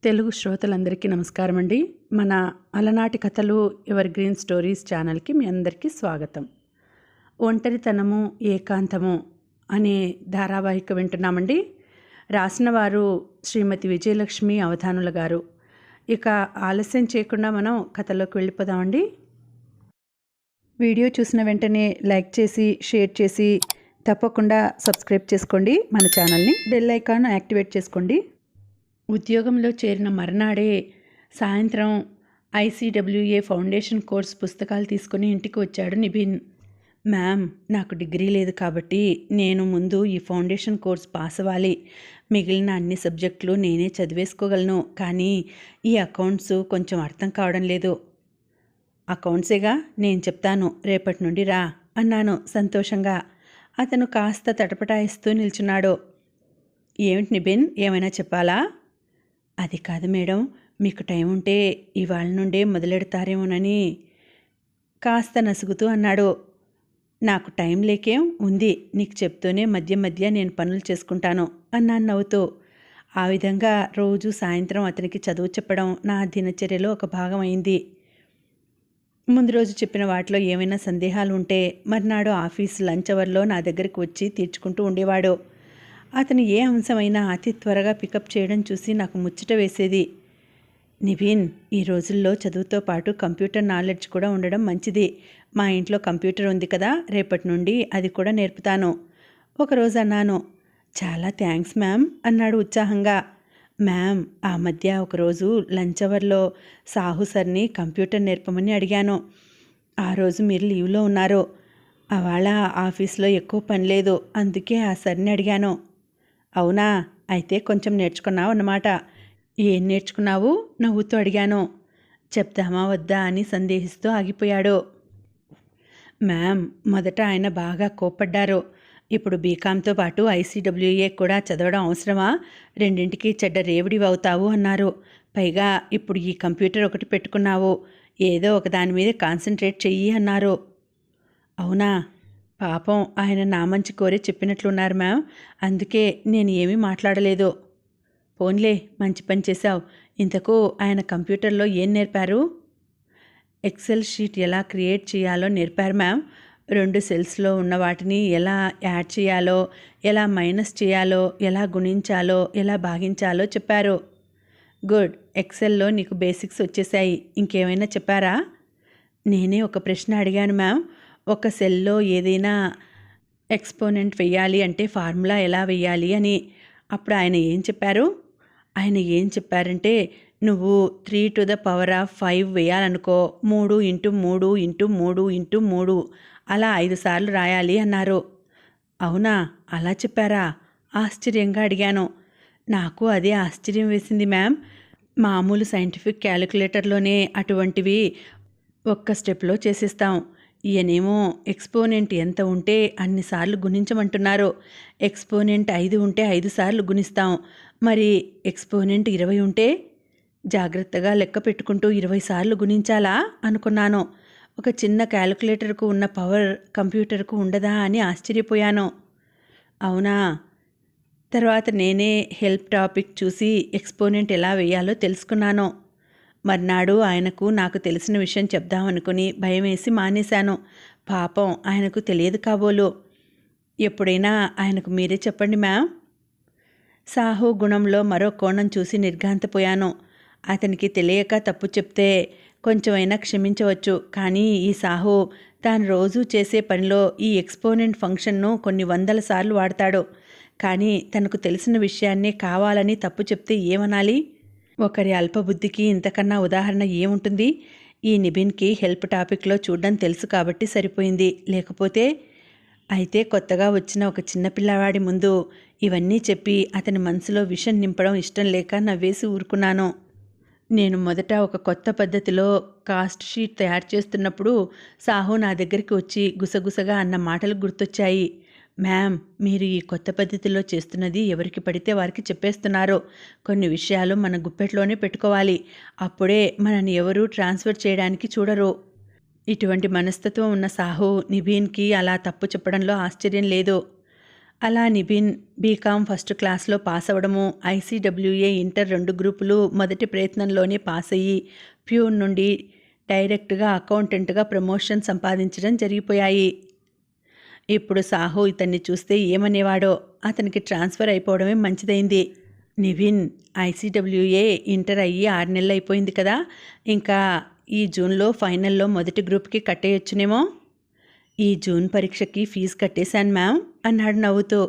తెలుగు శ్రోతలందరికీ నమస్కారం అండి. మన అలనాటి కథలు ఎవర్ గ్రీన్ స్టోరీస్ ఛానల్కి మీ అందరికీ స్వాగతం. ఒంటరితనము ఏకాంతము అనే ధారావాహిక వింటున్నామండి. రాసిన వారు శ్రీమతి విజయలక్ష్మి అవధానుల గారు. ఇక ఆలస్యం చేయకుండా మనం కథలోకి వెళ్ళిపోదామండి. వీడియో చూసిన వెంటనే లైక్ చేసి షేర్ చేసి తప్పకుండా సబ్స్క్రైబ్ చేసుకోండి. మన ఛానల్ని బెల్ ఐకాన్ యాక్టివేట్ చేసుకోండి. ఉద్యోగంలో చేరిన మర్నాడే సాయంత్రం ఐసీడబ్ల్యూఏ ఫౌండేషన్ కోర్స్ పుస్తకాలు తీసుకుని ఇంటికి వచ్చాడు నిబిన్. మ్యామ్, నాకు డిగ్రీ లేదు కాబట్టి నేను ముందు ఈ ఫౌండేషన్ కోర్స్ పాస్ అవ్వాలి. మిగిలిన అన్ని సబ్జెక్టులు నేనే చదివేసుకోగలను, కానీ ఈ అకౌంట్స్ కొంచెం అర్థం కావడం లేదు. అకౌంట్సేగా, నేను చెప్తాను, రేపటి నుండి రా అన్నాను సంతోషంగా. అతను కాస్త తటపటాయిస్తూ నిల్చున్నాడు. ఏమిటి నిబిన్, ఏమైనా చెప్పాలా? అది కాదు మేడం, మీకు టైం ఉంటే ఇవాళ నుండే మొదలెడతారేమోనని కాస్త నసుగుతూ అన్నాడు. నాకు టైం లేకేం ఉంది, నీకు చెప్తూనే మధ్య మధ్య నేను పనులు చేసుకుంటాను అన్నాను నవ్వుతూ. ఆ విధంగా రోజు సాయంత్రం అతనికి చదువు చెప్పడం నా దినచర్యలో ఒక భాగం అయింది. ముందు రోజు చెప్పిన వాటిలో ఏమైనా సందేహాలు ఉంటే మర్నాడు ఆఫీస్ లంచ్ అవర్లో నా దగ్గరికి వచ్చి తీర్చుకుంటూ ఉండేవాడు. అతను ఏ అంశమైనా అతి త్వరగా పికప్ చేయడం చూసి నాకు ముచ్చట వేసేది. నిబిన్, ఈ రోజుల్లో చదువుతో పాటు కంప్యూటర్ నాలెడ్జ్ కూడా ఉండడం మంచిది. మా ఇంట్లో కంప్యూటర్ ఉంది కదా, రేపటి నుండి అది కూడా నేర్పుతాను ఒకరోజు అన్నాను. చాలా థ్యాంక్స్ మ్యామ్ అన్నాడు ఉత్సాహంగా. మ్యామ్, ఆ మధ్య ఒకరోజు లంచ్ అవర్లో సాహు సార్ని కంప్యూటర్ నేర్పమని అడిగాను. ఆ రోజు మీరు లీవ్లో ఉన్నారు. అవాళ ఆఫీస్లో ఎక్కువ పని లేదు, అందుకే ఆ సార్ని అడిగాను. అవునా, అయితే కొంచెం నేర్చుకున్నావు అన్నమాట. ఏం నేర్చుకున్నావు? నవ్వుతూ అడిగాను. చెప్దామా వద్దా అని సందేహిస్తూ ఆగిపోయాడు. మ్యామ్, మొదట ఆయన బాగా కోప్పడ్డారు. ఇప్పుడు బీకామ్తో పాటు ఐసీడబ్ల్యూఏ కూడా చదవడం అవసరమా? రెండింటికి చెడ్డ రేవడివి అవుతావు అన్నారు. పైగా ఇప్పుడు ఈ కంప్యూటర్ ఒకటి పెట్టుకున్నావు, ఏదో ఒక దాని మీద కాన్సన్ట్రేట్ చెయ్యి అన్నారు. అవునా? పాపం ఆయన నా మంచి కోరే చెప్పినట్లున్నారు మ్యామ్, అందుకే నేను ఏమీ మాట్లాడలేదు. పోన్లే, మంచి పని చేశావు. ఇంతకు ఆయన కంప్యూటర్లో ఏం నేర్పారు? ఎక్సెల్ షీట్ ఎలా క్రియేట్ చేయాలో నేర్పారు మ్యామ్. 2 సెల్స్లో ఉన్న వాటిని ఎలా యాడ్ చేయాలో, ఎలా మైనస్ చేయాలో, ఎలా గుణించాలో, ఎలా భాగించాలో చెప్పారు. గుడ్, ఎక్సెల్లో నీకు బేసిక్స్ వచ్చేసాయి. ఇంకేమైనా చెప్పారా? నేనే ఒక ప్రశ్న అడిగాను మ్యామ్. ఒక సెల్లో ఏదైనా ఎక్స్పోనెంట్ వెయ్యాలి అంటే ఫార్ములా ఎలా వెయ్యాలి అని. అప్పుడు ఆయన ఏం చెప్పారు? ఆయన ఏం చెప్పారంటే, నువ్వు 3⁵ వేయాలనుకో, 3×3×3×3 అలా 5 సార్లు రాయాలి అన్నారు. అవునా, అలా చెప్పారా? ఆశ్చర్యంగా అడిగాను. నాకు అదే ఆశ్చర్యం వేసింది మ్యామ్. మామూలు సైంటిఫిక్ క్యాలిక్యులేటర్లోనే అటువంటివి ఒక్క స్టెప్లో చేసేస్తాం. ఈయనేమో ఎక్స్పోనెంట్ ఎంత ఉంటే అన్నిసార్లు గుణించమంటున్నారు. ఎక్స్పోనెంట్ 5 ఉంటే 5 సార్లు గుణిస్తాం. మరి ఎక్స్పోనెంట్ 20 ఉంటే జాగ్రత్తగా లెక్క పెట్టుకుంటూ 20 సార్లు గుణించాలా అనుకున్నాను. ఒక చిన్న క్యాలిక్యులేటర్కు ఉన్న పవర్ కంప్యూటర్కు ఉండదా అని ఆశ్చర్యపోయాను. అవునా? తర్వాత నేనే హెల్ప్ టాపిక్ చూసి ఎక్స్పోనెంట్ ఎలా వేయాలో తెలుసుకున్నాను. మర్నాడు ఆయనకు నాకు తెలిసిన విషయం చెప్దామనుకుని భయమేసి మానేశాను. పాపం ఆయనకు తెలియదు కాబోలు. ఎప్పుడైనా ఆయనకు మీరే చెప్పండి మ్యామ్. సాహు గుణంలో మరో కోణం చూసి నిర్ఘాంతపోయాను. అతనికి తెలియక తప్పు చెప్తే కొంచెమైనా క్షమించవచ్చు, కానీ ఈ సాహు తాను రోజూ చేసే పనిలో ఈ ఎక్స్పోనెంట్ ఫంక్షన్ను కొన్ని 100 సార్లు వాడతాడు. కానీ తనకు తెలిసిన విషయాన్నే కావాలని తప్పు చెప్తే ఏమనాలి? ఒకరి అల్పబుద్ధికి ఇంతకన్నా ఉదాహరణ ఏముంటుంది? ఈ నిబిన్కి హెల్ప్ టాపిక్లో చూడడం తెలుసు కాబట్టి సరిపోయింది. లేకపోతే అయితే కొత్తగా వచ్చిన ఒక చిన్న పిల్లవాడి ముందు ఇవన్నీ చెప్పి అతని మనసులో విషం నింపడం ఇష్టం లేక నవ్వేసి ఊరుకున్నాను. నేను మొదట ఒక కొత్త పద్ధతిలో కాస్ట్ షీట్ తయారు చేస్తున్నప్పుడు సాహు నా దగ్గరికి వచ్చి గుసగుసగా అన్న మాటలు గుర్తొచ్చాయి. మ్యామ్, మీరు ఈ కొత్త పద్ధతిలో చేస్తున్నది ఎవరికి పడితే వారికి చెప్పేస్తున్నారు. కొన్ని విషయాలు మన గుప్పెట్లోనే పెట్టుకోవాలి. అప్పుడే మనని ఎవరూ ట్రాన్స్ఫర్ చేయడానికి చూడరు. ఇటువంటి మనస్తత్వం ఉన్న సాహు నిబీన్కి అలా తప్పు చెప్పడంలో ఆశ్చర్యం లేదు. అలా నిబిన్ బీకామ్ ఫస్ట్ క్లాస్లో పాస్ అవ్వడము, ఐసీడబ్ల్యూఏ ఇంటర్ 2 గ్రూపులు మొదటి ప్రయత్నంలోనే పాస్ అయ్యి ప్యూన్ నుండి డైరెక్ట్గా అకౌంటెంట్గా ప్రమోషన్ సంపాదించడం జరిగిపోయాయి. ఇప్పుడు సాహు ఇతన్ని చూస్తే ఏమనేవాడో. అతనికి ట్రాన్స్ఫర్ అయిపోవడమే మంచిదైంది. నివిన్, ఐసీడబ్ల్యూఏ ఇంటర్ అయ్యి 6 నెలలు అయిపోయింది కదా, ఇంకా ఈ జూన్లో ఫైనల్లో మొదటి గ్రూప్కి కట్టేయొచ్చునేమో. ఈ జూన్ పరీక్షకి ఫీజు కట్టేశాను మ్యామ్ అన్నాడు నవ్వుతూ.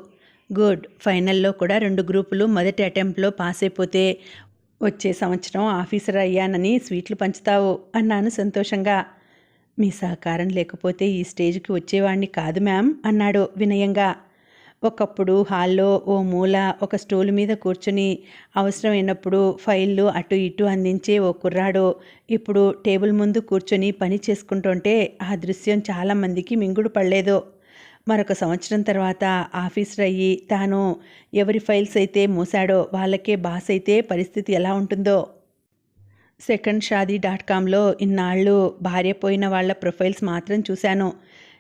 గుడ్, ఫైనల్లో కూడా 2 గ్రూపులు మొదటి అటెంప్ట్లో పాస్ అయిపోతే వచ్చే సంవత్సరం ఆఫీసర్ అయ్యానని స్వీట్లు పంచుతావు అన్నాను సంతోషంగా. మీ సహకారం లేకపోతే ఈ స్టేజ్కి వచ్చేవాణ్ణి కాదు మ్యామ్ అన్నాడు వినయంగా. ఒకప్పుడు హాల్లో ఓ మూల ఒక స్టూల్ మీద కూర్చుని అవసరమైనప్పుడు ఫైళ్ళు అటు ఇటు అందించే ఓ కుర్రాడు ఇప్పుడు టేబుల్ ముందు కూర్చొని పని చేసుకుంటుంటే ఆ దృశ్యం చాలామందికి మింగుడు పడలేదు. మరొక సంవత్సరం తర్వాత ఆఫీసర్ అయ్యి తాను ఎవరి ఫైల్స్ అయితే మూసాడో వాళ్ళకే బాస్ అయితే పరిస్థితి ఎలా ఉంటుందో. secondshadi.comలో ఇన్నాళ్ళు భార్య పోయిన వాళ్ళ ప్రొఫైల్స్ మాత్రం చూశాను.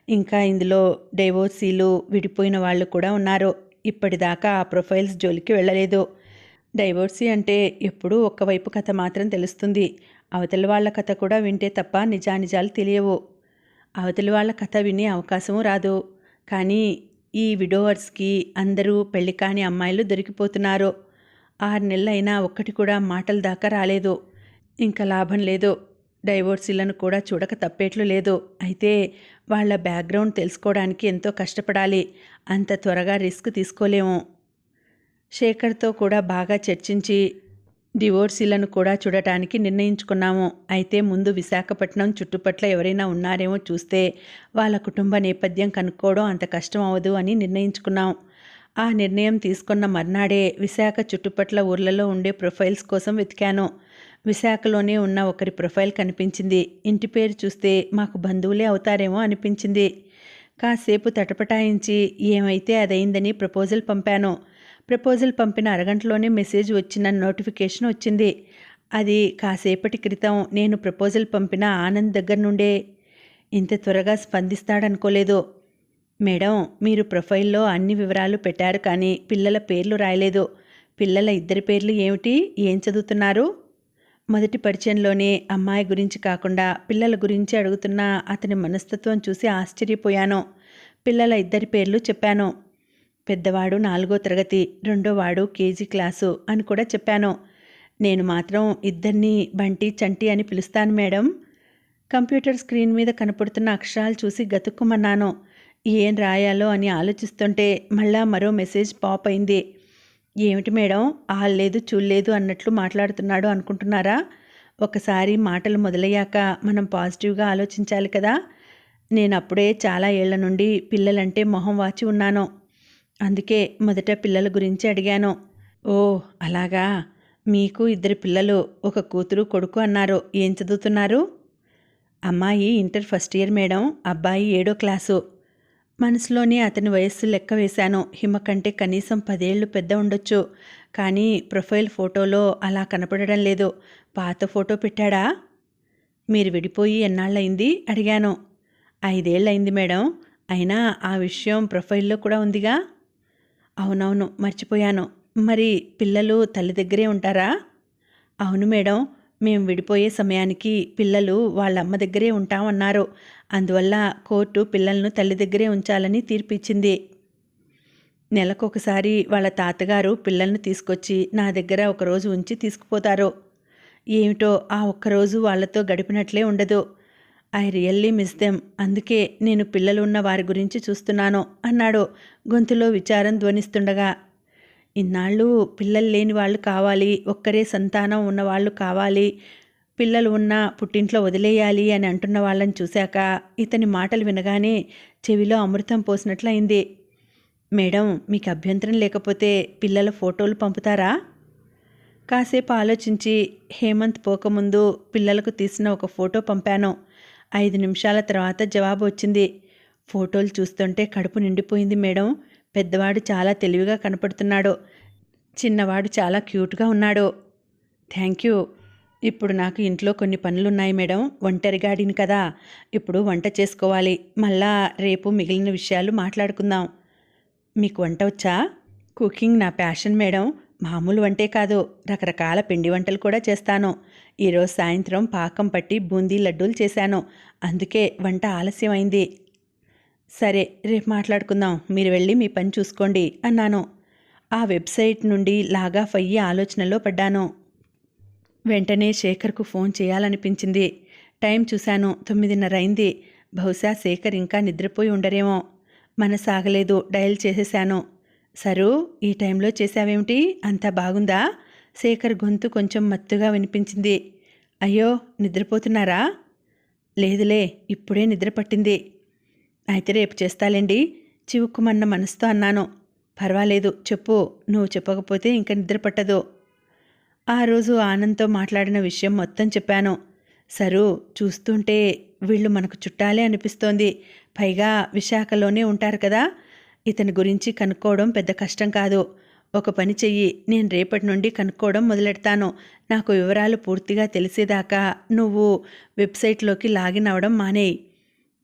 ఇంకా ఇందులో డైవోర్సీలు, విడిపోయిన వాళ్ళు కూడా ఉన్నారు. ఇప్పటిదాకా ఆ ప్రొఫైల్స్ జోలికి వెళ్ళలేదు. డైవోర్సీ అంటే ఎప్పుడూ ఒక్కవైపు కథ మాత్రం తెలుస్తుంది. అవతలి వాళ్ళ కథ కూడా వింటే తప్ప నిజానిజాలు తెలియవు. అవతలి వాళ్ళ కథ వినే అవకాశము రాదు. కానీ ఈ విడోవర్స్కి అందరూ పెళ్లి కాని అమ్మాయిలు దొరికిపోతున్నారు. 6 నెలలైనా ఒక్కటి కూడా మాటల దాకా రాలేదు. ఇంకా లాభం లేదు. డైవోర్సీలను కూడా చూడక తప్పేట్లు లేదు. అయితే వాళ్ళ బ్యాక్గ్రౌండ్ తెలుసుకోవడానికి ఎంతో కష్టపడాలి. అంత త్వరగా రిస్క్ తీసుకోలేము. శేఖర్తో కూడా బాగా చర్చించి డివోర్సీలను కూడా చూడటానికి నిర్ణయించుకున్నాము. అయితే ముందు విశాఖపట్నం చుట్టుపట్ల ఎవరైనా ఉన్నారేమో చూస్తే వాళ్ళ కుటుంబ నేపథ్యం కనుక్కోవడం అంత కష్టం అవ్వదు అని నిర్ణయించుకున్నాం. ఆ నిర్ణయం తీసుకున్న మర్నాడే విశాఖ చుట్టుపట్ల ఊర్లలో ఉండే ప్రొఫైల్స్ కోసం వెతికాను. విశాఖలోనే ఉన్న ఒకరి ప్రొఫైల్ కనిపించింది. ఇంటి పేరు చూస్తే మాకు బంధువులే అవుతారేమో అనిపించింది. కాసేపు తటపటాయించి ఏమైతే అదైందని ప్రపోజల్ పంపాను. ప్రపోజల్ పంపిన అరగంటలోనే మెసేజ్ వచ్చిన నోటిఫికేషన్ వచ్చింది. అది కాసేపటి క్రితం నేను ప్రపోజల్ పంపిన ఆనంద్ దగ్గర నుండే. ఇంత త్వరగా స్పందిస్తాడనుకోలేదు. మేడం, మీరు ప్రొఫైల్లో అన్ని వివరాలు పెట్టారు కానీ పిల్లల పేర్లు రాయలేదు. పిల్లల ఇద్దరి పేర్లు ఏమిటి? ఏం చదువుతున్నారు? మొదటి పరిచయంలోనే అమ్మాయి గురించి కాకుండా పిల్లల గురించి అడుగుతున్న అతని మనస్తత్వం చూసి ఆశ్చర్యపోయాను. పిల్లల ఇద్దరి పేర్లు చెప్పాను. పెద్దవాడు 4వ తరగతి, రెండోవాడు కేజీ క్లాసు అని కూడా చెప్పాను. నేను మాత్రం ఇద్దరిని బంటి చంటి అని పిలుస్తాను మేడం. కంప్యూటర్ స్క్రీన్ మీద కనపడుతున్న అక్షరాలు చూసి గతుక్కుమన్నాను. ఏం రాయాలో అని ఆలోచిస్తుంటే మళ్ళా మరో మెసేజ్ పాప్ అయింది. ఏమిటి మేడం, ఆల్లేదు చూడలేదు అన్నట్లు మాట్లాడుతున్నాడు అనుకుంటున్నారా? ఒకసారి మాటలు మొదలయ్యాక మనం పాజిటివ్గా ఆలోచించాలి కదా. నేను అప్పుడే చాలా ఏళ్ల నుండి పిల్లలంటే మొహం వాచి ఉన్నాను. అందుకే మొదట పిల్లల గురించి అడిగాను. ఓ అలాగా, మీకు 2 పిల్లలు, ఒక కూతురు కొడుకు అన్నారు. ఏం చదువుతున్నారు? అమ్మాయి ఇంటర్ ఫస్ట్ ఇయర్ మేడం, అబ్బాయి 7వ క్లాసు. మనసులోనే అతని వయస్సు లెక్క వేశాను. హిమ కంటే కనీసం 10 ఏళ్ళు పెద్ద ఉండొచ్చు. కానీ ప్రొఫైల్ ఫోటోలో అలా కనపడడం లేదు. పాత ఫోటో పెట్టాడా? మీరు విడిపోయి ఎన్నాళ్ళయింది అడిగాను. 5 ఏళ్ళయింది మేడం. అయినా ఆ విషయం ప్రొఫైల్లో కూడా ఉందిగా. అవునవును, మర్చిపోయాను. మరి పిల్లలు తల్లి దగ్గరే ఉంటారా? అవును మేడం, మేము విడిపోయే సమయానికి పిల్లలు వాళ్ళ అమ్మ దగ్గరే ఉంటామన్నారు. అందువల్ల కోర్టు పిల్లలను తల్లి దగ్గరే ఉంచాలని తీర్పిచ్చింది. నెలకొకసారి వాళ్ళ తాతగారు పిల్లల్ని తీసుకొచ్చి నా దగ్గర ఒకరోజు ఉంచి తీసుకుపోతారు. ఏమిటో ఆ ఒక్కరోజు వాళ్ళతో గడిపినట్లే ఉండదు. I really miss them. అందుకే నేను పిల్లలు ఉన్న వారి గురించి చూస్తున్నాను అన్నాడు గొంతులో విచారం ధ్వనిస్తుండగా. ఇన్నాళ్ళు పిల్లలు లేని వాళ్ళు కావాలి, ఒక్కరే సంతానం ఉన్నవాళ్ళు కావాలి, పిల్లలు ఉన్న పుట్టింట్లో వదిలేయాలి అని అంటున్న వాళ్ళని చూశాక ఇతని మాటలు వినగానే చెవిలో అమృతం పోసినట్లయింది. మేడం, మీకు అభ్యంతరం లేకపోతే పిల్లల ఫోటోలు పంపుతారా? కాసేపు ఆలోచించి హేమంత్ పోకముందు పిల్లలకు తీసిన ఒక ఫోటో పంపాను. 5 నిమిషాల తర్వాత జవాబు వచ్చింది. ఫోటోలు చూస్తుంటే కడుపు నిండిపోయింది మేడం. పెద్దవాడు చాలా తెలివిగా కనపడుతున్నాడు, చిన్నవాడు చాలా క్యూట్గా ఉన్నాడు. Thank you. ఇప్పుడు నాకు ఇంట్లో కొన్ని పనులున్నాయి మేడం. ఒంటరిగాడిని కదా, ఇప్పుడు వంట చేసుకోవాలి. మళ్ళా రేపు మిగిలిన విషయాలు మాట్లాడుకుందాం. మీకు వంట వచ్చా? కుకింగ్ నా ప్యాషన్ మేడం. మామూలు వంటే కాదు, రకరకాల పిండి వంటలు కూడా చేస్తాను. ఈరోజు సాయంత్రం పాకం పట్టి బూందీ లడ్డూలు చేశాను. అందుకే వంట ఆలస్యమైంది. సరే, రేపు మాట్లాడుకుందాం. మీరు వెళ్ళి మీ పని చూసుకోండి అన్నాను. ఆ వెబ్సైట్ నుండి లాగాఫ్ అయ్యి ఆలోచనలో పడ్డాను. వెంటనే శేఖర్కు ఫోన్ చేయాలనిపించింది. టైం చూశాను, 9:30 అయింది. బహుశా శేఖర్ ఇంకా నిద్రపోయి ఉండరేమో. మనసాగలేదు, డయల్ చేసేశాను. సరు, ఈ టైంలో చేశావేమిటి? అంతా బాగుందా? శేఖర్ గొంతు కొంచెం మత్తుగా వినిపించింది. అయ్యో, నిద్రపోతున్నారా? లేదులే, ఇప్పుడే నిద్ర పట్టింది. అయితే రేపు చేస్తాలేండి, చివుక్కుమన్న మనసుతో అన్నాను. పర్వాలేదు, చెప్పు. నువ్వు చెప్పకపోతే ఇంక నిద్ర పట్టదు. ఆ రోజు ఆనంద్తో మాట్లాడిన విషయం మొత్తం చెప్పాను. సరు, చూస్తుంటే వీళ్ళు మనకు చుట్టాలే అనిపిస్తోంది. పైగా విశాఖలోనే ఉంటారు కదా. ఇతని గురించి కనుక్కోవడం పెద్ద కష్టం కాదు. ఒక పని చెయ్యి, నేను రేపటి నుండి కనుక్కోవడం మొదలెడతాను. నాకు వివరాలు పూర్తిగా తెలిసేదాకా నువ్వు వెబ్సైట్లోకి లాగిన్ అవ్వడం మానేయి.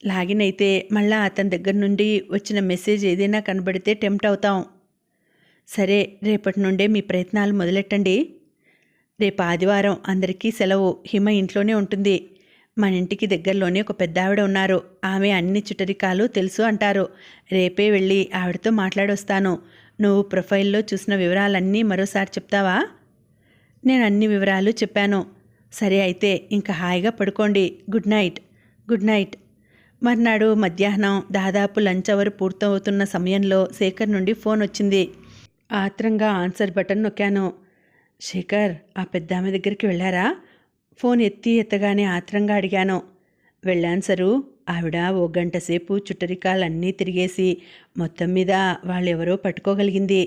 లాగిన్ అయితే మళ్ళా అతని దగ్గర నుండి వచ్చిన మెసేజ్ ఏదైనా కనబడితే టెంప్ట్ అవుతాం. సరే, రేపటి నుండే మీ ప్రయత్నాలు మొదలెట్టండి. రేపు ఆదివారం, అందరికీ సెలవు. హిమ ఇంట్లోనే ఉంటుంది. మన ఇంటికి దగ్గరలోనే ఒక పెద్ద ఆవిడ ఉన్నారు. ఆమె అన్ని చుట్టరికాలు తెలుసు అంటారు. రేపే వెళ్ళి ఆవిడతో మాట్లాడొస్తాను. నువ్వు ప్రొఫైల్లో చూసిన వివరాలన్నీ మరోసారి చెప్తావా? నేను అన్ని వివరాలు చెప్పాను. సరే అయితే ఇంకా హాయిగా పడుకోండి. Good night. Good night. మర్నాడు మధ్యాహ్నం దాదాపు లంచ్ అవర్ పూర్తవుతున్న సమయంలో శేఖర్ నుండి ఫోన్ వచ్చింది. ఆత్రంగా ఆన్సర్ బటన్ నొక్కాను. శేఖర్, ఆ పెద్దామె దగ్గరికి వెళ్ళారా? ఫోన్ ఎత్తగానే ఆత్రంగా అడిగాను. వెళ్ళాను సరు. ఆవిడ ఓ గంట సేపు చుట్టరికాలన్నీ తిరిగేసి మొత్తం మీద వాళ్ళెవరో పట్టుకోగలిగింది.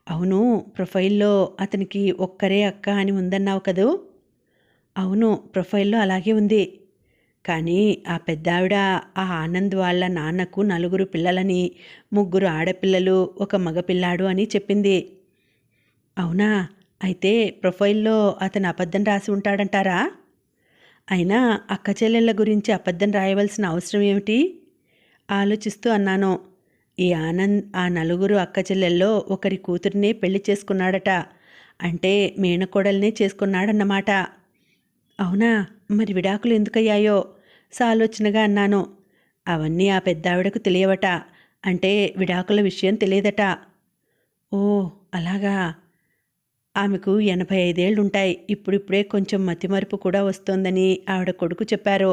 అవును, ప్రొఫైల్లో అతనికి ఒక్కరే అక్క అని ఉందన్నావు కదూ? అవును, ప్రొఫైల్లో అలాగే ఉంది. కానీ ఆ పెద్దావిడ ఆ ఆనంద్ వాళ్ళ నాన్నకు 4 పిల్లలని, 3 ఆడపిల్లలు, 1 మగపిల్లాడు అని చెప్పింది. అవునా? అయితే ప్రొఫైల్లో అతను అబద్ధం రాసి ఉంటాడంటారా? అయినా అక్క చెల్లెళ్ళ గురించి అబద్ధం రాయవలసిన అవసరం ఏమిటి? ఆలోచిస్తూ అన్నాను. ఈ ఆనంద్ ఆ 4 అక్క చెల్లెల్లో ఒకరి కూతురినే పెళ్లి చేసుకున్నాడట. అంటే మేనకోడల్నే చేసుకున్నాడన్నమాట. అవునా? మరి విడాకులు ఎందుకయ్యాయో సాలోచనగా అన్నాను. అవన్నీ ఆ పెద్దావిడకు తెలియవట. అంటే విడాకుల విషయం తెలియదట. ఓ, అలాగా. ఆమెకు 85 ఏళ్లుంటాయి. ఇప్పుడిప్పుడే కొంచెం మతిమరుపు కూడా వస్తోందని ఆవిడ కొడుకు చెప్పారు.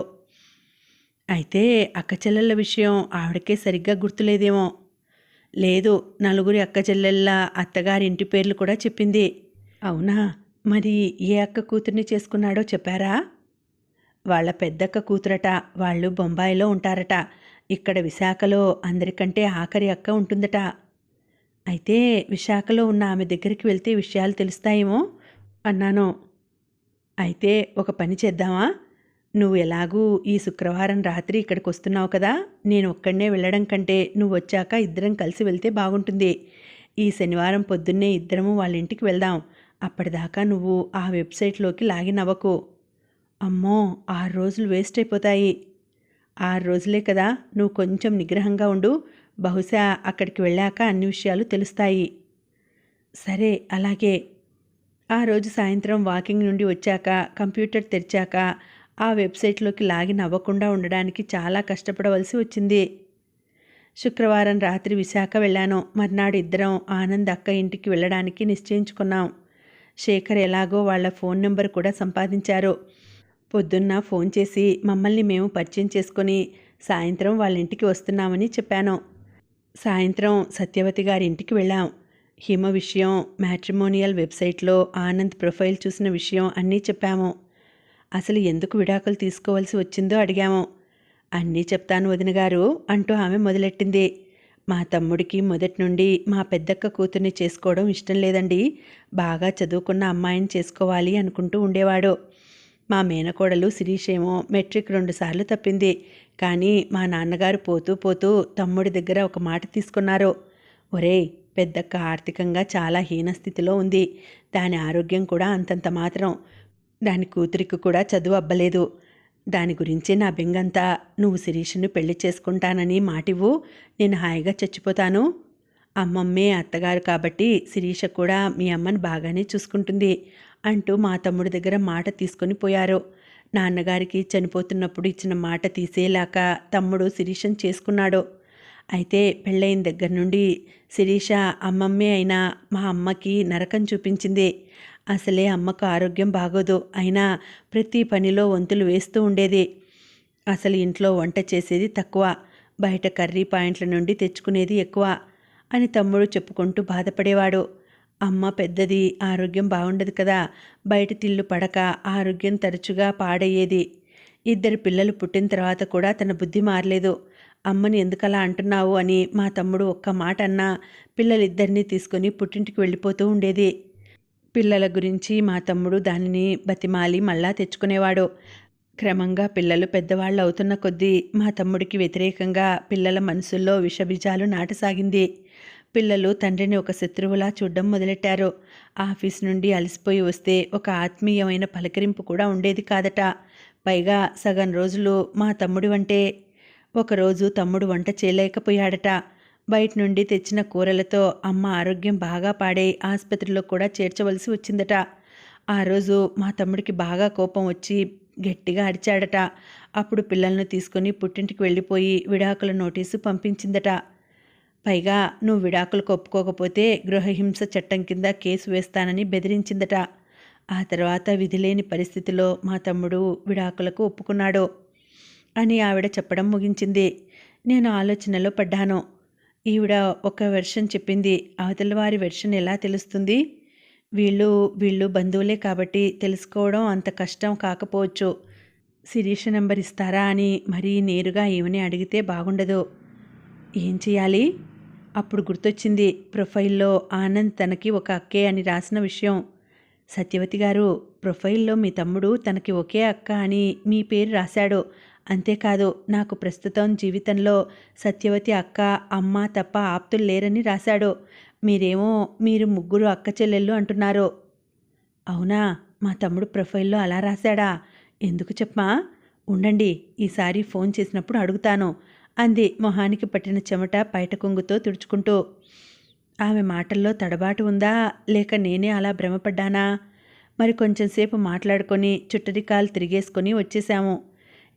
అయితే అక్క చెల్లెళ్ళ విషయం ఆవిడకే సరిగ్గా గుర్తులేదేమో. లేదు, 4 అక్క చెల్లెళ్ళ అత్తగారి ఇంటి పేర్లు కూడా చెప్పింది. అవునా? మరి ఏ అక్క కూతుర్ని చేసుకున్నాడో చెప్పారా? వాళ్ళ పెద్దక్క కూతురట. వాళ్ళు బొంబాయిలో ఉంటారట. ఇక్కడ విశాఖలో అందరికంటే ఆఖరి అక్క ఉంటుందట. అయితే విశాఖలో ఉన్న ఆమె దగ్గరికి వెళ్తే విషయాలు తెలుస్తాయేమో అన్నాను. అయితే ఒక పని చేద్దామా? నువ్వు ఎలాగూ ఈ శుక్రవారం రాత్రి ఇక్కడికి వస్తున్నావు కదా. నేను ఒక్కడనే వెళ్ళడం కంటే నువ్వు వచ్చాక ఇద్దరం కలిసి వెళ్తే బాగుంటుంది. ఈ శనివారం పొద్దున్నే ఇద్దరము వాళ్ళ ఇంటికి వెళ్దాం. అప్పటిదాకా నువ్వు ఆ వెబ్సైట్లోకి లాగిన్ అవ్వకు. అమ్మో, 6 రోజులు వేస్ట్ అయిపోతాయి. 6 రోజులే కదా, నువ్వు కొంచెం నిగ్రహంగా ఉండు. బహుశా అక్కడికి వెళ్ళాక అన్ని విషయాలు తెలుస్తాయి. సరే, అలాగే. ఆ రోజు సాయంత్రం వాకింగ్ నుండి వచ్చాక కంప్యూటర్ తెరిచాక ఆ వెబ్సైట్లోకి లాగిన్ అవ్వకుండా ఉండడానికి చాలా కష్టపడవలసి వచ్చింది. శుక్రవారం రాత్రి విశాఖ వెళ్ళాను. మర్నాడు ఇద్దరం ఆనంద్ అక్క ఇంటికి వెళ్ళడానికి నిశ్చయించుకున్నాం. శేఖర్ ఎలాగో వాళ్ళ ఫోన్ నెంబర్ కూడా సంపాదించారు. పొద్దున్న ఫోన్ చేసి మమ్మల్ని మేము పరిచయం చేసుకొని సాయంత్రం వాళ్ళ ఇంటికి వస్తున్నామని చెప్పాను. సాయంత్రం సత్యవతి గారి ఇంటికి వెళ్ళాం. హిమ విషయం, మ్యాట్రిమోనియల్ వెబ్సైట్లో ఆనంద్ ప్రొఫైల్ చూసిన విషయం అన్నీ చెప్పాము. అసలు ఎందుకు విడాకులు తీసుకోవాల్సి వచ్చిందో అడిగాము. అన్నీ చెప్తాను వదిన గారు అంటూ ఆమె మొదలెట్టింది. మా తమ్ముడికి మొదటి నుండి మా పెద్దక్క కూతుర్ని చేసుకోవడం ఇష్టం లేదండి. బాగా చదువుకున్న అమ్మాయిని చేసుకోవాలి అనుకుంటూ ఉండేవాడు. మా మేనకోడలు శిరీషేమో మెట్రిక్ 2 సార్లు తప్పింది. కానీ మా నాన్నగారు పోతూ పోతూ తమ్ముడి దగ్గర ఒక మాట తీసుకున్నారు. ఒరేయ్, పెద్దక్క ఆర్థికంగా చాలా హీనస్థితిలో ఉంది. దాని ఆరోగ్యం కూడా అంతంత మాత్రం. దాని కూతురికి కూడా చదువు అబ్బలేదు. దాని గురించే నా బెంగంతా. నువ్వు శిరీషను పెళ్లి చేసుకుంటానని మాటివ్వు, నేను హాయిగా చచ్చిపోతాను అమ్మమ్మే అత్తగారు కాబట్టి శిరీష కూడా మీ అమ్మని బాగానే చూసుకుంటుంది అంటూ మా తమ్ముడి దగ్గర మాట తీసుకొని పోయారు. నాన్నగారికి చనిపోతున్నప్పుడు ఇచ్చిన మాట తీసేలాక తమ్ముడు శిరీషను చేసుకున్నాడు. అయితే పెళ్ళైన దగ్గర నుండి శిరీష అమ్మమ్మే అయినా మా అమ్మకి నరకం చూపించింది. అసలే అమ్మకు ఆరోగ్యం బాగోదు, అయినా ప్రతి పనిలో వంతులు వేస్తూ ఉండేది. అసలు ఇంట్లో వంట చేసేది తక్కువ, బయట కర్రీ పాయింట్ల నుండి తెచ్చుకునేది ఎక్కువ అని తమ్ముడు చెప్పుకుంటూ బాధపడేవాడు. అమ్మ పెద్దది, ఆరోగ్యం బాగుండదు కదా, బయట తిళ్ళు పడక ఆరోగ్యం తరచుగా పాడయ్యేది. 2 పిల్లలు పుట్టిన తర్వాత కూడా తన బుద్ధి మారలేదు. అమ్మని ఎందుకలా అంటున్నావు అని మా తమ్ముడు ఒక్క మాట అన్నా పిల్లలిద్దరినీ తీసుకొని పుట్టింటికి వెళ్ళిపోతూ ఉండేది. పిల్లల గురించి మా తమ్ముడు దానిని బతిమాలి మళ్ళా తెచ్చుకునేవాడు. క్రమంగా పిల్లలు పెద్దవాళ్ళు అవుతున్న కొద్దీ మా తమ్ముడికి వ్యతిరేకంగా పిల్లల మనసుల్లో విషబీజాలు నాటసాగింది. పిల్లలు తండ్రిని ఒక శత్రువులా చూడడం మొదలెట్టారు. ఆఫీస్ నుండి అలసిపోయి వస్తే ఒక ఆత్మీయమైన పలకరింపు కూడా ఉండేది కాదట. పైగా సగం రోజులు మా తమ్ముడి వంటే. ఒకరోజు తమ్ముడు వంట చేయలేకపోయాడట. బయట నుండి తెచ్చిన కూరలతో అమ్మ ఆరోగ్యం బాగా పాడై ఆసుపత్రిలో కూడా చేర్చవలసి వచ్చిందట. ఆ రోజు మా తమ్ముడికి బాగా కోపం వచ్చి గట్టిగా అరిచాడట. అప్పుడు పిల్లలను తీసుకుని పుట్టింటికి వెళ్ళిపోయి విడాకుల నోటీసు పంపించిందట. పైగా నువ్వు విడాకులకు ఒప్పుకోకపోతే గృహహింస చట్టం కింద కేసు వేస్తానని బెదిరించిందట. ఆ తర్వాత విధిలేని పరిస్థితిలో మా తమ్ముడు విడాకులకు ఒప్పుకున్నాడు అని ఆవిడ చెప్పడం ముగించింది. నేను ఆలోచనలో పడ్డాను. ఈవిడ ఒక వెర్షన్ చెప్పింది, అవతల వారి వెర్షన్ ఎలా తెలుస్తుంది? వీళ్ళు బంధువులే కాబట్టి తెలుసుకోవడం అంత కష్టం కాకపోవచ్చు. శిరీష నెంబర్ ఇస్తారా అని మరీ నేరుగా ఏమని అడిగితే బాగుండదు. ఏం చేయాలి? అప్పుడు గుర్తొచ్చింది, ప్రొఫైల్లో ఆనంద్ తనకి ఒక అక్కే అని రాసిన విషయం. సత్యవతి గారు, ప్రొఫైల్లో మీ తమ్ముడు తనకి ఒకే అక్క అని మీ పేరు రాశాడు. అంతేకాదు, నాకు ప్రస్తుతం జీవితంలో సత్యవతి అక్క, అమ్మ తప్ప ఆప్తులు లేరని రాశాడు. మీరు ముగ్గురు అక్క చెల్లెళ్ళు అంటున్నారు. అవునా? మా తమ్ముడు ప్రొఫైల్లో అలా రాశాడా? ఎందుకు చెప్పమా? ఉండండి, ఈసారి ఫోన్ చేసినప్పుడు అడుగుతాను అంది మొహానికి పట్టిన చెమట బయట కొంగుతో తుడుచుకుంటూ. ఆమె మాటల్లో తడబాటు ఉందా, లేక నేనే అలా భ్రమపడ్డానా? మరి కొంచెంసేపు మాట్లాడుకొని చుట్టరికాలు తిరిగేసుకొని వచ్చేశాము.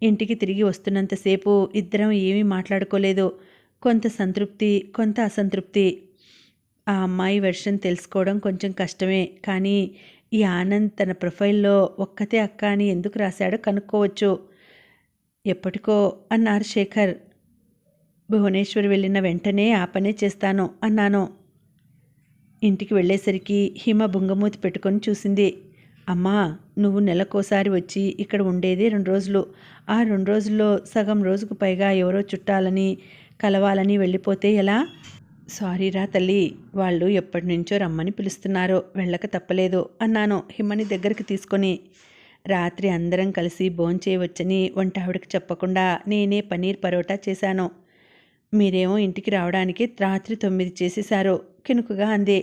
ఇంటికి తిరిగి వస్తున్నంతసేపు ఇద్దరం ఏమీ మాట్లాడుకోలేదు. కొంత సంతృప్తి, కొంత అసంతృప్తి. ఆ అమ్మాయి వెర్షన్ తెలుసుకోవడం కొంచెం కష్టమే, కానీ ఈ ఆనంద్ తన ప్రొఫైల్లో ఒక్కతే అక్క అని ఎందుకు రాశాడో కనుక్కోవచ్చు. ఎప్పటికో అన్నారు శేఖర్. భువనేశ్వర్ వెళ్ళిన వెంటనే ఆ పనే చేస్తాను అన్నాను. ఇంటికి వెళ్ళేసరికి హిమ బుంగమూతి పెట్టుకొని చూసింది. అమ్మా, నువ్వు నెలకోసారి వచ్చి ఇక్కడ ఉండేదే 2 రోజులు. ఆ 2 రోజుల్లో సగం రోజుకు పైగా ఎవరో చుట్టాలని కలవాలని వెళ్ళిపోతే ఎలా? సారీరా తల్లి, వాళ్ళు ఎప్పటి నుంచో రమ్మని పిలుస్తున్నారు, వెళ్ళక తప్పలేదు అన్నాను హిమని దగ్గరికి తీసుకొని. రాత్రి అందరం కలిసి భోంచేయవచ్చని వంటావిడికి చెప్పకుండా నేనే పన్నీర్ పరోటా చేశాను. మీరేమో ఇంటికి రావడానికి రాత్రి 9 చేసేశారు కినుకుగా అంది.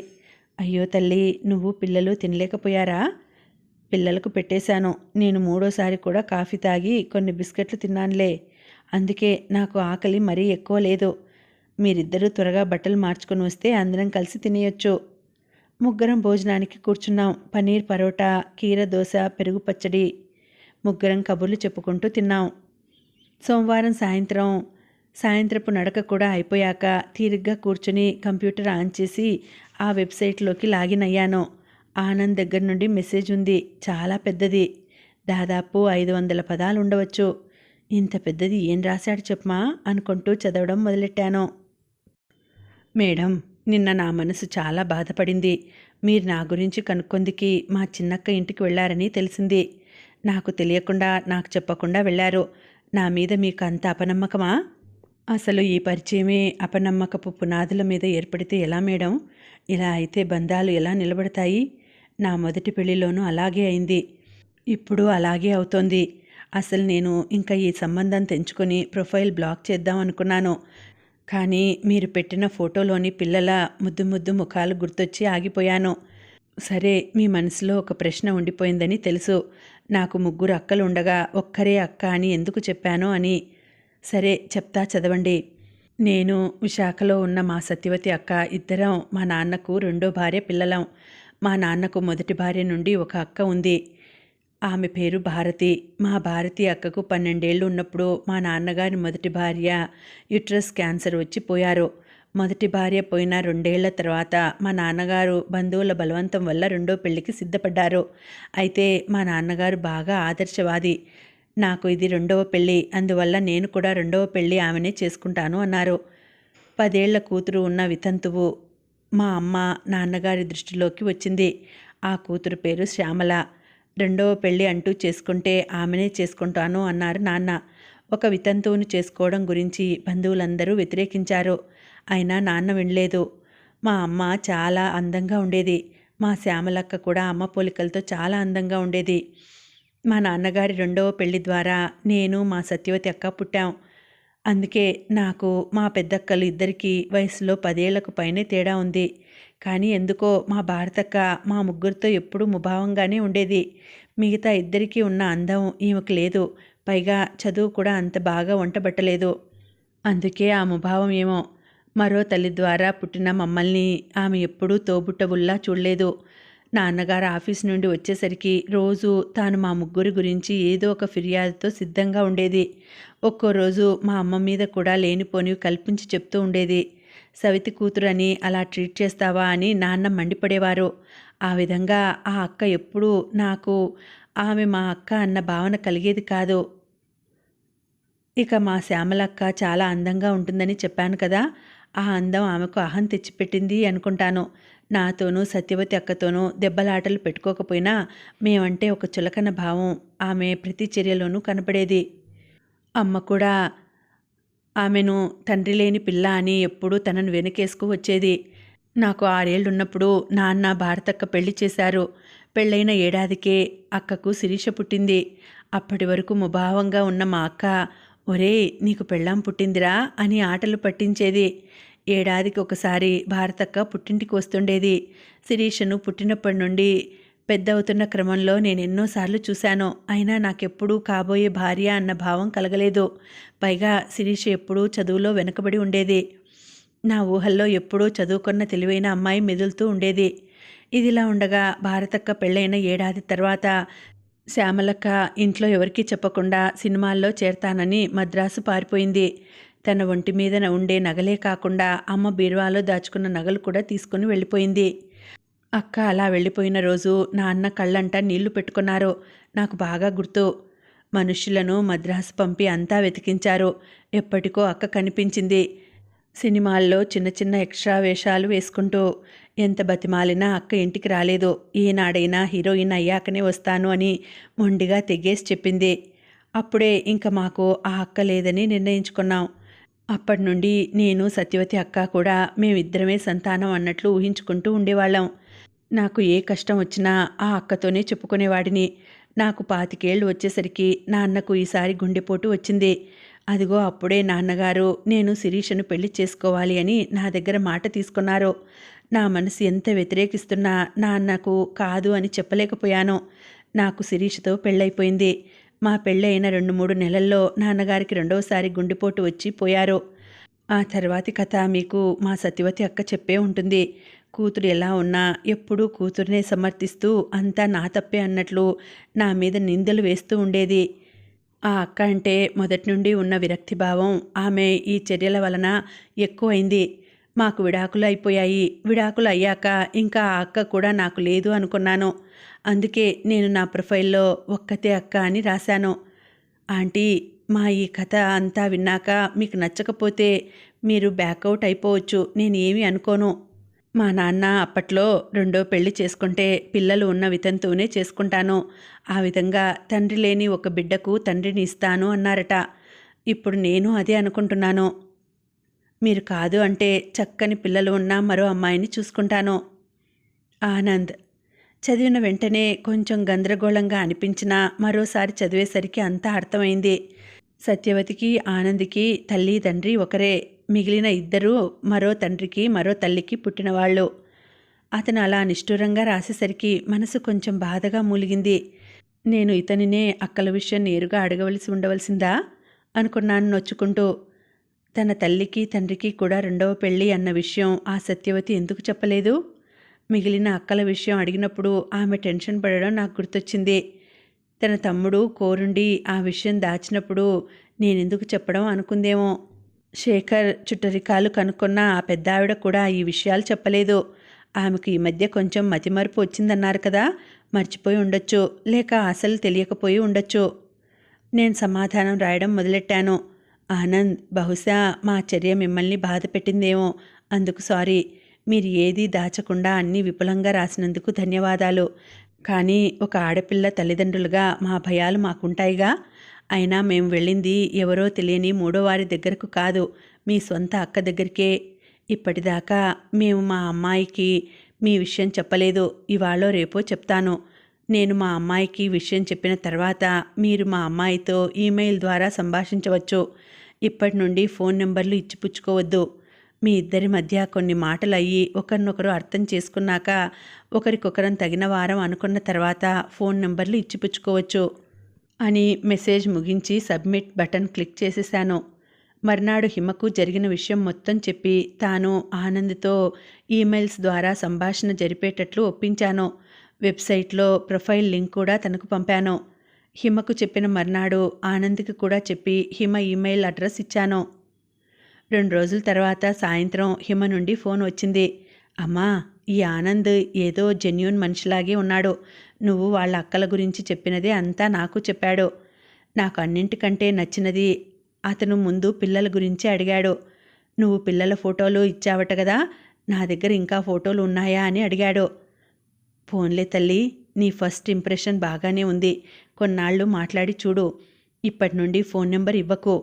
అయ్యో తల్లి, నువ్వు పిల్లలు తినలేకపోయారా? పిల్లలకు పెట్టేశాను. నేను 3వ సారి కూడా కాఫీ తాగి కొన్ని బిస్కెట్లు తిన్నానులే. అందుకే నాకు ఆకలి మరీ ఎక్కువ లేదు. మీరిద్దరూ త్వరగా బట్టలు మార్చుకొని వస్తే అందరం కలిసి తినేయొచ్చు. ముగ్గురం భోజనానికి కూర్చున్నాం. పన్నీర్ పరోటా, కీర దోశ, పెరుగు పచ్చడి. ముగ్గురం కబుర్లు చెప్పుకుంటూ తిన్నాం. సోమవారం సాయంత్రపు నడక కూడా అయిపోయాక తీరిగ్గా కూర్చుని కంప్యూటర్ ఆన్ చేసి ఆ వెబ్సైట్లోకి లాగిన్ అయ్యాను. ఆనంద్ దగ్గర నుండి మెసేజ్ ఉంది. చాలా పెద్దది, దాదాపు 500 పదాలు ఉండవచ్చు. ఇంత పెద్దది ఏం రాశాడు చెప్పమా అనుకుంటూ చదవడం మొదలెట్టాను. మేడం, నిన్న నా మనసు చాలా బాధపడింది. మీరు నా గురించి కనుక్కొందికి మా చిన్నక్క ఇంటికి వెళ్ళారని తెలిసింది. నాకు తెలియకుండా, నాకు చెప్పకుండా వెళ్ళారు. నా మీద మీకు అంత అపనమ్మకమా? అసలు ఈ పరిచయమే అపనమ్మకపు పునాదుల మీద ఏర్పడితే ఎలా మేడం? ఇలా అయితే బంధాలు ఎలా నిలబడతాయి? నా మొదటి పెళ్లిలోనూ అలాగే అయింది, ఇప్పుడు అలాగే అవుతోంది. అసలు నేను ఇంకా ఈ సంబంధం తెంచుకొని ప్రొఫైల్ బ్లాక్ చేద్దాం అనుకున్నాను. కానీ మీరు పెట్టిన ఫోటోలోని పిల్లల ముద్దు ముద్దు ముఖాలు గుర్తొచ్చి ఆగిపోయాను. సరే, మీ మనసులో ఒక ప్రశ్న ఉండిపోయిందని తెలుసు. నాకు 3 అక్కలు ఉండగా ఒక్కరే అక్క అని ఎందుకు చెప్పానో అని. సరే చెప్తా, చదవండి. నేను విశాఖలో ఉన్న మా సత్యవతి అక్క ఇద్దరం మా నాన్నకు రెండో భార్య పిల్లలం. మా నాన్నకు మొదటి భార్య నుండి ఒక అక్క ఉంది. ఆమె పేరు భారతి. మా భారతి అక్కకు 12 ఏళ్ళు ఉన్నప్పుడు మా నాన్నగారి మొదటి భార్య యుట్రస్ క్యాన్సర్ వచ్చి పోయారు. మొదటి భార్య పోయిన 2 ఏళ్ల తర్వాత మా నాన్నగారు బంధువుల బలవంతం వల్ల రెండో పెళ్లికి సిద్ధపడ్డారు. అయితే మా నాన్నగారు బాగా ఆదర్శవాది. నాకు ఇది రెండవ పెళ్ళి, అందువల్ల నేను కూడా రెండవ పెళ్ళి ఆమెనే చేసుకుంటాను అన్నారు. 10 ఏళ్ల కూతురు ఉన్న వితంతువు మా అమ్మ నాన్నగారి దృష్టిలోకి వచ్చింది. ఆ కూతురు పేరు శ్యామల. రెండవ పెళ్ళి అంటూ చేసుకుంటే ఆమెనే చేసుకుంటాను అన్నారు నాన్న. ఒక వితంతువును చేసుకోవడం గురించి బంధువులందరూ వ్యతిరేకించారు. అయినా నాన్న వినలేదు. మా అమ్మ చాలా అందంగా ఉండేది. మా శ్యామలక్క కూడా అమ్మ పోలికలతో చాలా అందంగా ఉండేది. మా నాన్నగారి రెండవ పెళ్లి ద్వారా నేను మా సత్యవతి అక్క పుట్టాం. అందుకే నాకు మా పెద్దక్కలు ఇద్దరికీ వయసులో 10 ఏళ్లకు పైనే తేడా ఉంది. కానీ ఎందుకో మా భారతక్క మా ముగ్గురితో ఎప్పుడూ ముభావంగానే ఉండేది. మిగతా ఇద్దరికీ ఉన్న అందం ఈమెకు లేదు. పైగా చదువు కూడా అంత బాగా వంటబట్టలేదు. అందుకే ఆ ముభావం ఏమో. మరో తల్లి ద్వారా పుట్టిన మమ్మల్ని ఆమె ఎప్పుడూ తోబుట్టవుల్లా చూడలేదు. నాన్నగారు ఆఫీస్ నుండి వచ్చేసరికి రోజు తాను మా ముగ్గురి గురించి ఏదో ఒక ఫిర్యాదుతో సిద్ధంగా ఉండేది. ఒక్కో రోజు మా అమ్మ మీద కూడా లేనిపోనివి కల్పించి చెప్తూ ఉండేది. సవితి కూతురని అలా ట్రీట్ చేస్తావా అని నాన్న మండిపడేవారు. ఆ విధంగా ఆ అక్క ఎప్పుడూ నాకు ఆమె మా అక్క అన్న భావన కలిగేది కాదు. ఇక మా శ్యామలక్క చాలా అందంగా ఉంటుందని చెప్పాను కదా. ఆ అందం ఆమెకు అహం తెచ్చిపెట్టింది అనుకుంటాను. నాతోనూ సత్యవతి అక్కతోనూ దెబ్బలాటలు పెట్టుకోకపోయినా మేమంటే ఒక చులకన భావం ఆమె ప్రతి చర్యలోనూ కనపడేది. అమ్మ కూడా ఆమెను తండ్రి లేని పిల్ల అని ఎప్పుడూ తనను వెనకేసుకు వచ్చేది. నాకు 6 ఏళ్లున్నప్పుడు నాన్న భారతక్క పెళ్లి చేశారు. పెళ్ళైన ఏడాదికే అక్కకు శిరీష పుట్టింది. అప్పటి వరకు ముభావంగా ఉన్న మా అక్క, ఒరేయ్ నీకు పెళ్ళాం పుట్టిందిరా అని ఆటలు పట్టించేది. ఏడాదికి ఒకసారి భారతక్క పుట్టింటికి వస్తుండేది. శిరీషను పుట్టినప్పటి నుండి పెద్దవుతున్న క్రమంలో నేను ఎన్నోసార్లు చూశాను. అయినా నాకెప్పుడూ కాబోయే భార్య అన్న భావం కలగలేదు. పైగా శిరీష ఎప్పుడూ చదువులో వెనకబడి ఉండేది. నా ఊహల్లో ఎప్పుడూ చదువుకున్న తెలివైన అమ్మాయి మెదులుతూ ఉండేది. ఇదిలా ఉండగా భారతక్క పెళ్ళైన ఏడాది తర్వాత శ్యామలక్క ఇంట్లో ఎవరికీ చెప్పకుండా సినిమాల్లో చేరతానని మద్రాసు పారిపోయింది. తన ఒంటి మీద ఉండే నగలే కాకుండా అమ్మ బీరువాలో దాచుకున్న నగలు కూడా తీసుకుని వెళ్ళిపోయింది. అక్క అలా వెళ్ళిపోయిన రోజు నాన్న కళ్ళంట నీళ్లు పెట్టుకున్నారు. నాకు బాగా గుర్తు. మనుష్యులను మద్రాసు పంపి అంతా వెతికించారు. ఎప్పటికో అక్క కనిపించింది. సినిమాల్లో చిన్న చిన్న ఎక్స్ట్రా వేషాలు వేసుకుంటూ. ఎంత బతిమాలినా అక్క ఇంటికి రాలేదు. ఈనాడైనా హీరోయిన్ అయ్యాకనే వస్తాను అని మొండిగా తెగేసి చెప్పింది. అప్పుడే ఇంక మాకు ఆ అక్క లేదని నిర్ణయించుకున్నాం. అప్పటి నుండి నేను సత్యవతి అక్క కూడా మేమిద్దరమే సంతానం అన్నట్లు ఊహించుకుంటూ ఉండేవాళ్ళం. నాకు ఏ కష్టం వచ్చినా ఆ అక్కతోనే చెప్పుకునేవాడిని. నాకు 25 ఏళ్ళు వచ్చేసరికి నాన్నకు ఈసారి గుండెపోటు వచ్చింది. అదిగో అప్పుడే నాన్నగారు నేను శిరీషను పెళ్లి చేసుకోవాలి అని నా దగ్గర మాట తీసుకున్నారు. నా మనసు ఎంత వ్యతిరేకిస్తున్నా నాన్నకు కాదు అని చెప్పలేకపోయాను. నాకు శిరీషతో పెళ్ళైపోయింది. మా పెళ్ళైన 2-3 నెలల్లో నాన్నగారికి రెండవసారి గుండెపోటు వచ్చి పోయారు. ఆ తర్వాతి కథ మీకు మా సత్యవతి అక్క చెప్పే ఉంటుంది. కూతురు ఎలా ఉన్నా ఎప్పుడూ కూతురునే సమర్థిస్తూ అంతా నా తప్పే అన్నట్లు నా మీద నిందలు వేస్తూ ఉండేది. ఆ అక్క అంటే మొదటి నుండి ఉన్న విరక్తిభావం ఆమె ఈ చర్యల వలన ఎక్కువైంది. మాకు విడాకులు అయిపోయాయి. విడాకులు అయ్యాక ఇంకా ఆ అక్క కూడా నాకు లేదు అనుకున్నాను. అందుకే నేను నా ప్రొఫైల్లో ఒక్కతే అక్క అని రాశాను. ఆంటీ, మా ఈ కథ అంతా విన్నాక మీకు నచ్చకపోతే మీరు బ్యాకౌట్ అయిపోవచ్చు. నేను ఏమీ అనుకోను. మా నాన్న అప్పట్లో రెండో పెళ్లి చేసుకుంటే పిల్లలు ఉన్న వితంతువునే చేసుకుంటాను. ఆ విధంగా తండ్రి లేని ఒక బిడ్డకు తండ్రిని ఇస్తాను అన్నారట. ఇప్పుడు నేను అదే అనుకుంటున్నాను. మీరు కాదు అంటే చక్కని పిల్లలు ఉన్న మరో అమ్మాయిని చూసుకుంటాను. ఆనంద్. చదివిన వెంటనే కొంచెం గందరగోళంగా అనిపించినా మరోసారి చదివేసరికి అంతా అర్థమైంది. సత్యవతికి ఆనంద్కి తల్లి తండ్రి ఒకరే. మిగిలిన ఇద్దరూ మరో తండ్రికి మరో తల్లికి పుట్టినవాళ్ళు. అతను అలా నిష్ఠూరంగా రాసేసరికి మనసు కొంచెం బాధగా మూలిగింది. నేను ఇతనినే అక్కల విషయం నేరుగా అడగవలసి ఉండవలసిందా అనుకున్నాను నొచ్చుకుంటూ. తన తల్లికి తండ్రికి కూడా రెండవ పెళ్ళి అన్న విషయం ఆ సత్యవతి ఎందుకు చెప్పలేదు? మిగిలిన అక్కల విషయం అడిగినప్పుడు ఆమె టెన్షన్ పడడం నాకు గుర్తొచ్చింది. తన తమ్ముడు కోరుండి ఆ విషయం దాచినప్పుడు నేనెందుకు చెప్పడం అనుకుందేమో. శేఖర్ చుట్టరికాలు కనుక్కున్న ఆ పెద్దావిడ కూడా ఈ విషయాలు చెప్పలేదు. ఆమెకు ఈ మధ్య కొంచెం మతిమరుపు వచ్చిందన్నారు కదా, మర్చిపోయి ఉండొచ్చు, లేక అసలు తెలియకపోయి ఉండొచ్చు. నేను సమాధానం రాయడం మొదలెట్టాను. ఆనంద్, బహుశా మా చర్య మిమ్మల్ని బాధ పెట్టిందేమో, అందుకు సారీ. మీరు ఏదీ దాచకుండా అన్నీ విపులంగా రాసినందుకు ధన్యవాదాలు. కానీ ఒక ఆడపిల్ల తల్లిదండ్రులుగా మా భయాలు మాకుంటాయిగా. అయినా మేము వెళ్ళింది ఎవరో తెలియని మూడోవారి దగ్గరకు కాదు, మీ సొంత అక్క దగ్గరికే. ఇప్పటిదాకా మేము మా అమ్మాయికి మీ విషయం చెప్పలేదు. ఇవాళో రేపో చెప్తాను. నేను మా అమ్మాయికి విషయం చెప్పిన తర్వాత మీరు మా అమ్మాయితో ఈమెయిల్ ద్వారా సంభాషించవచ్చు. ఇప్పటి నుండి ఫోన్ నెంబర్లు ఇచ్చిపుచ్చుకోవద్దు. మీ ఇద్దరి మధ్య కొన్ని మాటలు అయ్యి ఒకరినొకరు అర్థం చేసుకున్నాక ఒకరికొకరం తగిన వారం అనుకున్న తర్వాత ఫోన్ నెంబర్లు ఇచ్చిపుచ్చుకోవచ్చు అని మెసేజ్ ముగించి సబ్మిట్ బటన్ క్లిక్ చేసేశాను. మర్నాడు హిమకు జరిగిన విషయం మొత్తం చెప్పి తాను ఆనంద్తో ఈమెయిల్స్ ద్వారా సంభాషణ జరిపేటట్లు ఒప్పించాను. వెబ్సైట్లో ప్రొఫైల్ లింక్ కూడా తనకు పంపాను. హిమకు చెప్పిన మర్నాడు ఆనంద్కి కూడా చెప్పి హిమ ఈమెయిల్ అడ్రస్ ఇచ్చాను. 2 రోజుల తర్వాత సాయంత్రం హిమ నుండి ఫోన్ వచ్చింది. అమ్మా, ఈ ఆనంద్ ఏదో జెన్యూన్ మనిషిలాగే ఉన్నాడు. నువ్వు వాళ్ళ అక్కల గురించి చెప్పినదే అంతా నాకు చెప్పాడు. నాకు అన్నింటికంటే నచ్చినది అతను ముందు పిల్లల గురించి అడిగాడు. నువ్వు పిల్లల ఫోటోలు ఇచ్చావట కదా, నా దగ్గర ఇంకా ఫోటోలు ఉన్నాయా అని అడిగాడు. ఫోన్లే తల్లి, నీ ఫస్ట్ ఇంప్రెషన్ బాగానే ఉంది. కొన్నాళ్ళు మాట్లాడి చూడు. ఇప్పటి నుండి ఫోన్ నెంబర్ ఇవ్వకు.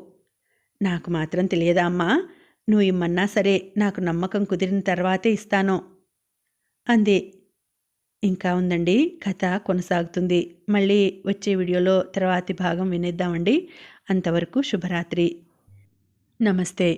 నాకు మాత్రం తెలియదా అమ్మా? నువ్వు ఇమ్మన్నా సరే, నాకు నమ్మకం కుదిరిన తర్వాతే ఇస్తాను అంది. ఇంకా ఉందండి, కథ కొనసాగుతుంది. మళ్ళీ వచ్చే వీడియోలో తర్వాతి భాగం వినేద్దామండి. అంతవరకు శుభరాత్రి. నమస్తే.